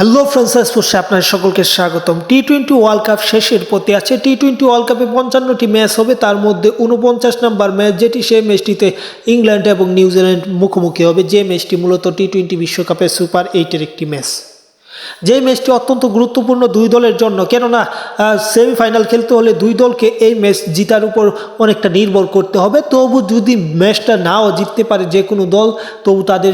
Hello friends, স্পোর্টসে আপনাদের সকলকে স্বাগতম। টি-20 ওয়ার্ল্ড কাপ শেষের পথে আছে। টি-20 ওয়ার্ল্ড কাপে 55টি ম্যাচ হবে, তার মধ্যে 49 নম্বর ম্যাচ, যেটি সেই ম্যাচটিতে ইংল্যান্ড এবং নিউজিল্যান্ড মুখোমুখি হবে, যে ম্যাচটি মূলত টি-20 বিশ্বকাপের সুপার 8-এর একটি ম্যাচ। যে ম্যাচটি অত্যন্ত গুরুত্বপূর্ণ দুই দলের জন্য, কেননা সেমিফাইনাল খেলতে হলে দুই দলকে এই ম্যাচ জিতার উপর অনেকটা নির্ভর করতে হবে। তবু যদি ম্যাচটা নাও জিততে পারে যে কোনো দল, তবু তাদের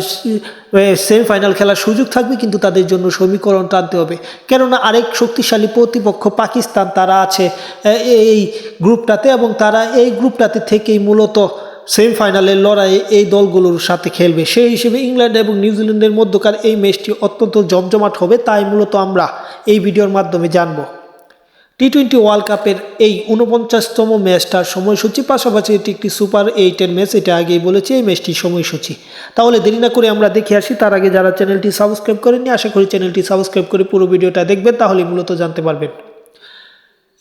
সেমিফাইনাল খেলার সুযোগ থাকবে, কিন্তু তাদের জন্য সমীকরণ টানতে হবে। কেননা আরেক শক্তিশালী প্রতিপক্ষ পাকিস্তান, তারা আছে এই গ্রুপটাতে, এবং তারা এই গ্রুপটাতে থেকেই মূলত সেমিফাইনালের লড়াইয়ে এই দলগুলোর সাথে খেলবে। সেই হিসেবে ইংল্যান্ড এবং নিউজিল্যান্ডের মধ্যকার এই ম্যাচটি অত্যন্ত জমজমাট হবে, তাই মূলত আমরা এই ভিডিওর মাধ্যমে জানব টি-20 ওয়ার্ল্ড কাপের এই 49তম ম্যাচটার সময়সূচি, পাশাপাশি এটি একটি সুপার 8-এর ম্যাচ, এটা আগেই বলেছি এই ম্যাচটির সময়সূচি। তাহলে দেরি না করে আমরা দেখে আসি। তার আগে যারা চ্যানেলটি সাবস্ক্রাইব করেননি, আশা করি চ্যানেলটি সাবস্ক্রাইব করে পুরো ভিডিওটা দেখবেন, তাহলে মূলত জানতে পারবেন।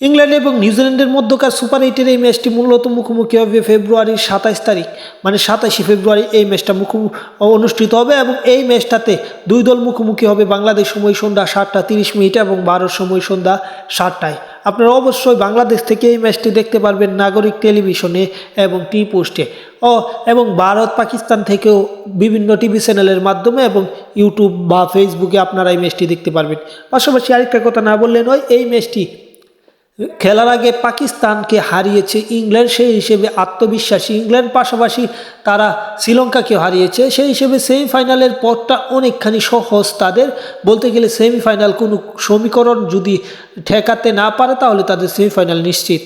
ইংল্যান্ড এবং নিউজিল্যান্ডের মধ্যকার সুপার 8-এর এই ম্যাচটি মূলত মুখোমুখি হবে ফেব্রুয়ারির 27 তারিখ, মানে 27 ফেব্রুয়ারি এই ম্যাচটা অনুষ্ঠিত হবে। এবং এই ম্যাচটাতে দুই দল মুখোমুখি হবে বাংলাদেশ সময় সন্ধ্যা 7:30 এবং ভারত সময় সন্ধ্যা 7টায়। আপনারা অবশ্যই বাংলাদেশ থেকে এই ম্যাচটি দেখতে পারবেন নাগরিক টেলিভিশনে এবং টি পোস্টে, এবং ভারত পাকিস্তান থেকেও বিভিন্ন টিভি চ্যানেলের মাধ্যমে এবং ইউটিউব বা ফেসবুকে আপনারা এই ম্যাচটি দেখতে পারবেন। পাশাপাশি আরেকটা কথা না বললে নয়, এই ম্যাচটি খেলার আগে পাকিস্তানকে হারিয়েছে ইংল্যান্ড, সেই হিসেবে আত্মবিশ্বাসী ইংল্যান্ড, পাশাপাশি তারা শ্রীলঙ্কাকেও হারিয়েছে, সেই হিসেবে সেমিফাইনালের পথটা অনেকখানি সহজ তাদের। বলতে গেলে সেমিফাইনাল কোনো সমীকরণ যদি ঠেকাতে না পারে, তাহলে তাদের সেমিফাইনাল নিশ্চিত।